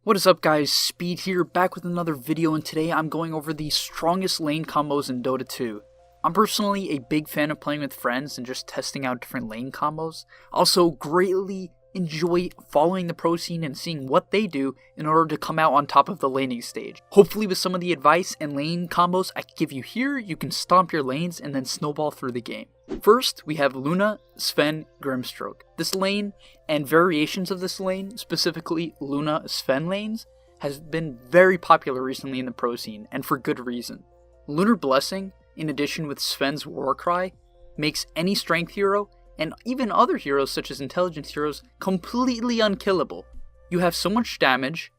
What is up guys, Speed here, back with another video, and today I'm going over the strongest lane combos in Dota 2. I'm personally a big fan of playing with friends and just testing out different lane combos. I also greatly enjoy following the pro scene and seeing what they do in order to come out on top of the laning stage. Hopefully with some of the advice and lane combos I can give you here, you can stomp your lanes and then snowball through the game. First, we have Luna, Sven, Grimstroke. This lane, and variations of this lane, specifically Luna, Sven lanes, has been very popular recently in the pro scene, and for good reason. Lunar Blessing, in addition with Sven's Warcry, makes any strength hero, and even other heroes such as intelligence heroes, completely unkillable. You have so much damage,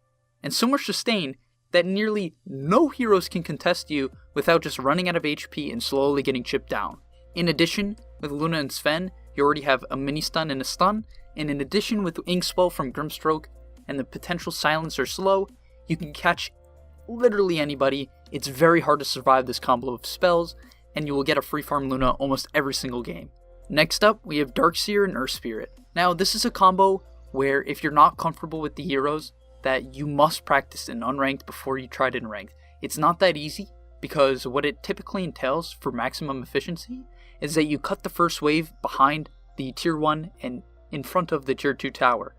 and so much sustain, that nearly no heroes can contest you without just running out of HP and slowly getting chipped down. In addition, with Luna and Sven, you already have a mini stun and a stun, and in addition with Inkswell from Grimstroke and the potential silencer slow, you can catch literally anybody. It's very hard to survive this combo of spells, and you will get a free farm Luna almost every single game. Next up, we have Dark Seer and Earth Spirit. Now, this is a combo where if you're not comfortable with the heroes, that you must practice in unranked before you try it in ranked. It's not that easy, because what it typically entails for maximum efficiency is that you cut the first wave behind the tier 1 and in front of the tier 2 tower.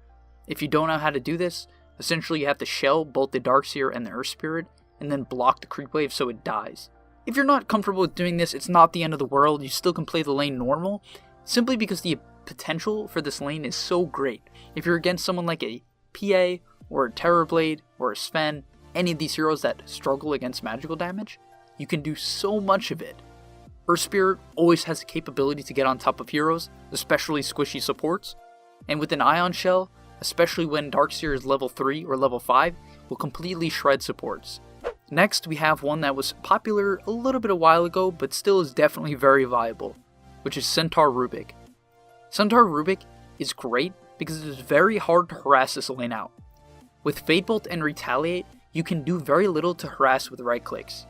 If you don't know how to do this, essentially you have to shell both the Dark Seer and the Earth Spirit, and then block the creep wave so it dies. If you're not comfortable with doing this, it's not the end of the world. You still can play the lane normal, simply because the potential for this lane is so great. If you're against someone like a PA, or a Terrorblade, or a Sven, any of these heroes that struggle against magical damage, you can do so much of it. Earth Spirit always has the capability to get on top of heroes, especially squishy supports, and with an Ion Shell, especially when Dark Seer is level 3 or level 5, will completely shred supports. Next, we have one that was popular a little bit a while ago, but still is definitely very viable, which is Centaur Rubik. Centaur Rubik is great because it is very hard to harass this lane out. With Fade Bolt and Retaliate, you can do very little to harass with right clicks.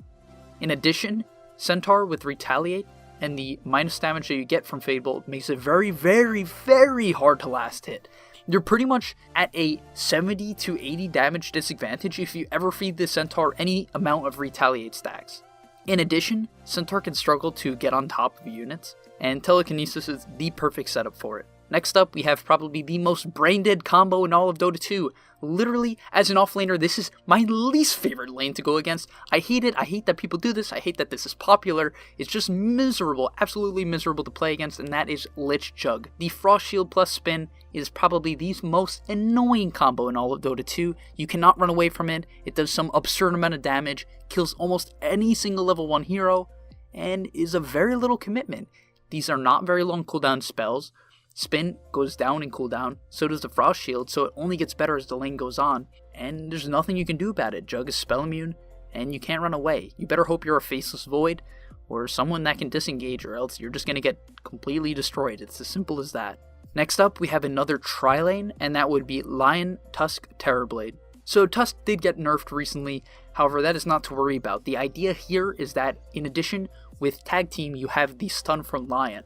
In addition, Centaur with Retaliate and the minus damage that you get from Fade Bolt makes it very, very, very hard to last hit. You're pretty much at a 70 to 80 damage disadvantage if you ever feed the Centaur any amount of Retaliate stacks. In addition, Centaur can struggle to get on top of units, and Telekinesis is the perfect setup for it. Next up, we have probably the most brain-dead combo in all of Dota 2. Literally, as an offlaner, this is my least favorite lane to go against. I hate it. I hate that people do this. I hate that this is popular. It's just miserable, absolutely miserable to play against, and that is Lich Jug. The Frost Shield plus Spin is probably the most annoying combo in all of Dota 2. You cannot run away from it. It does some absurd amount of damage, kills almost any single level 1 hero, and is a very little commitment. These are not very long cooldown spells. Spin goes down in cooldown, so does the Frost Shield, so it only gets better as the lane goes on, and there's nothing you can do about it. Jug is spell immune, and you can't run away. You better hope you're a Faceless Void, or someone that can disengage, or else you're just going to get completely destroyed. It's as simple as that. Next up, we have another tri-lane, and that would be Lion, Tusk, Terrorblade. So Tusk did get nerfed recently, however that is not to worry about. The idea here is that, in addition, with Tag Team, you have the stun from Lion.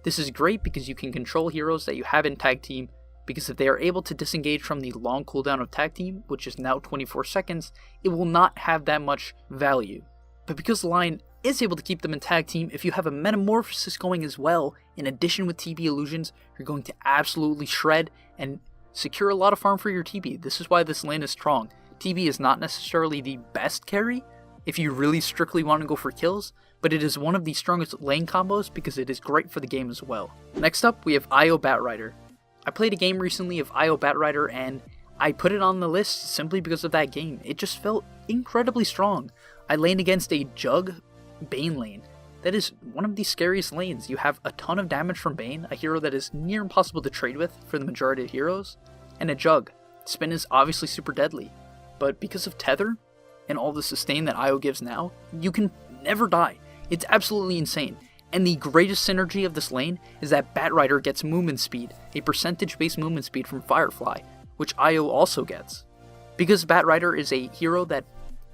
This is great because you can control heroes that you have in Tag Team, because if they are able to disengage from the long cooldown of Tag Team, which is now 24 seconds, it will not have that much value. But because Lion is able to keep them in Tag Team, if you have a Metamorphosis going as well, in addition with TB Illusions, you're going to absolutely shred and secure a lot of farm for your TB. This is why this lane is strong. TB is not necessarily the best carry, if you really strictly want to go for kills, but it is one of the strongest lane combos because it is great for the game as well. Next up, we have IO Batrider. I played a game recently of IO Batrider and I put it on the list simply because of that game. It just felt incredibly strong. I laned against a Jug Bane lane. That is one of the scariest lanes. You have a ton of damage from Bane, a hero that is near impossible to trade with for the majority of heroes, and a Jug. Spin is obviously super deadly, but because of Tether, and all the sustain that IO gives now, you can never die. It's absolutely insane. And the greatest synergy of this lane is that Batrider gets movement speed, a percentage-based movement speed from Firefly, which IO also gets. Because Batrider is a hero that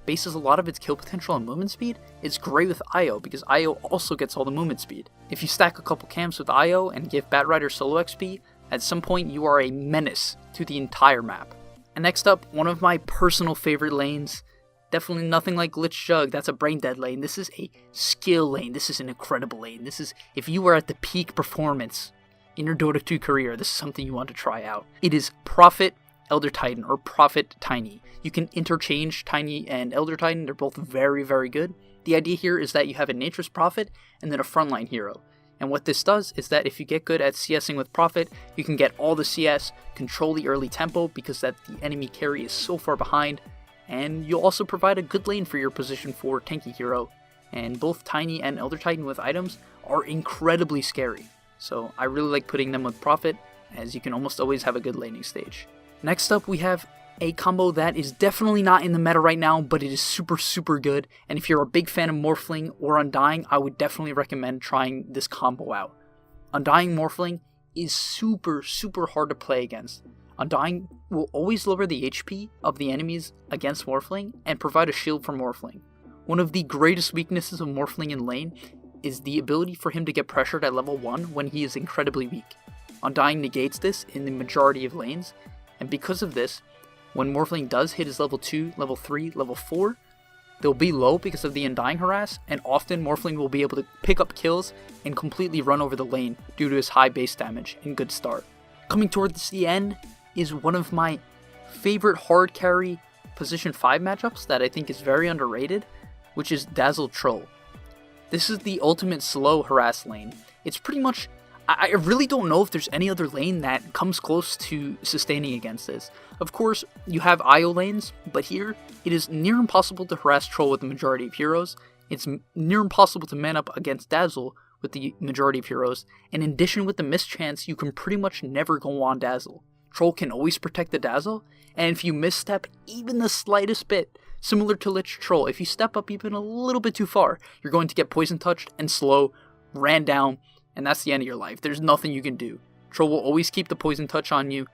bases a lot of its kill potential on movement speed, it's great with IO because IO also gets all the movement speed. If you stack a couple camps with IO and give Batrider solo XP, at some point you are a menace to the entire map. And next up, one of my personal favorite lanes. Definitely nothing like Glitch Jug, that's a brain dead lane. This is a skill lane, this is an incredible lane. This is, if you are at the peak performance in your Dota 2 career, this is something you want to try out. It is Prophet Elder Titan, or Prophet Tiny. You can interchange Tiny and Elder Titan, they're both very, very good. The idea here is that you have a Nature's Prophet and then a frontline hero. And what this does is that if you get good at CSing with Prophet, you can get all the CS, control the early tempo because that the enemy carry is so far behind, and you'll also provide a good lane for your position 4 tanky hero. And both Tiny and Elder Titan with items are incredibly scary. So I really like putting them with Prophet, as you can almost always have a good laning stage. Next up, we have a combo that is definitely not in the meta right now, but it is super, super good. And if you're a big fan of Morphling or Undying, I would definitely recommend trying this combo out. Undying Morphling is super, super hard to play against. Undying will always lower the HP of the enemies against Morphling and provide a shield for Morphling. One of the greatest weaknesses of Morphling in lane is the ability for him to get pressured at level 1 when he is incredibly weak. Undying negates this in the majority of lanes, and because of this, when Morphling does hit his level 2, level 3, level 4, they'll be low because of the Undying harass, and often Morphling will be able to pick up kills and completely run over the lane due to his high base damage and good start. Coming towards the end is one of my favorite hard carry position 5 matchups that I think is very underrated, which is Dazzle Troll. This is the ultimate slow harass lane. It's pretty much, I really don't know if there's any other lane that comes close to sustaining against this. Of course, you have IO lanes, but here, it is near impossible to harass Troll with the majority of heroes. It's near impossible to man up against Dazzle with the majority of heroes, and in addition with the mischance, you can pretty much never go on Dazzle. Troll can always protect the Dazzle, and if you misstep even the slightest bit, similar to Lich Troll, if you step up even a little bit too far, you're going to get poison touched and slow, ran down, and that's the end of your life. There's nothing you can do. Troll will always keep the poison touch on you,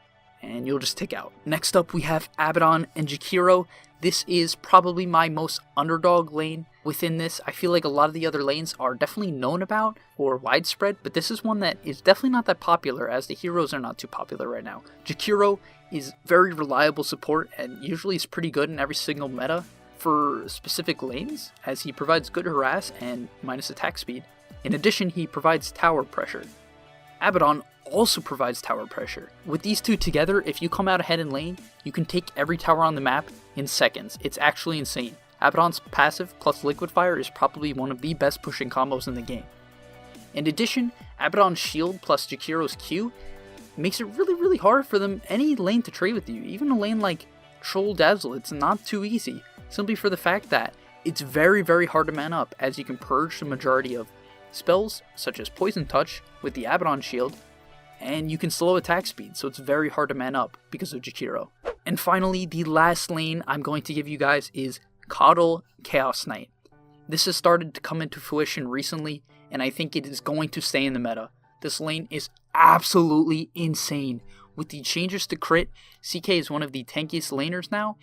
and you'll just tick out. Next up, we have Abaddon and Jakiro. This is probably my most underdog lane within this. I feel like a lot of the other lanes are definitely known about or widespread, but this is one that is definitely not that popular, as the heroes are not too popular right now. Jakiro is very reliable support and usually is pretty good in every single meta for specific lanes, as he provides good harass and minus attack speed. In addition, he provides tower pressure. Abaddon also provides tower pressure. With these two together, if you come out ahead in lane, you can take every tower on the map in seconds. It's actually insane. Abaddon's passive plus Liquid Fire is probably one of the best pushing combos in the game. In addition, Abaddon's shield plus Jakiro's Q makes it really, really hard for them any lane to trade with you. Even a lane like Troll Dazzle, it's not too easy, simply for the fact that it's very, very hard to man up, as you can purge the majority of spells such as Poison Touch with the Abaddon shield, and you can slow attack speed, so it's very hard to man up because of Jakiro. And finally, the last lane I'm going to give you guys is Caudill Chaos Knight. This has started to come into fruition recently, and I think it is going to stay in the meta. This lane is absolutely insane. With the changes to crit, CK is one of the tankiest laners now,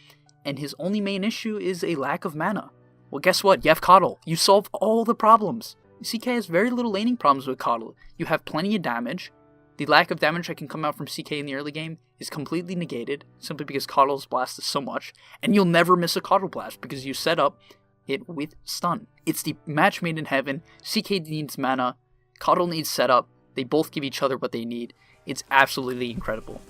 and his only main issue is a lack of mana. Well, guess what? You have Caudill. You solve all the problems. CK has very little laning problems with Caudill. You have plenty of damage. The lack of damage that can come out from CK in the early game is completely negated, simply because Caudill's blast is so much, and you'll never miss a Caudill blast because you set up it with stun. It's the match made in heaven. CK needs mana, Caudill needs setup. They both give each other what they need. It's absolutely incredible.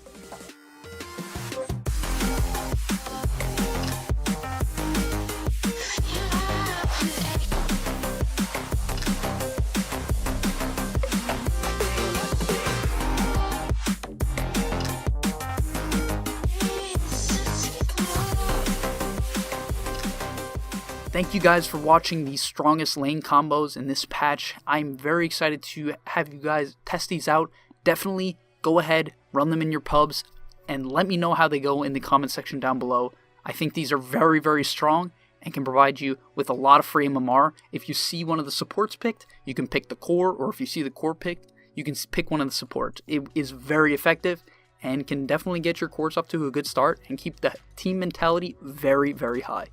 Thank you guys for watching the strongest lane combos in this patch. I'm very excited to have you guys test these out. Definitely go ahead, run them in your pubs, and let me know how they go in the comment section down below. I think these are very, very strong and can provide you with a lot of free MMR. If you see one of the supports picked, you can pick the core, or if you see the core picked, you can pick one of the supports. It is very effective and can definitely get your cores up to a good start and keep the team mentality very, very high.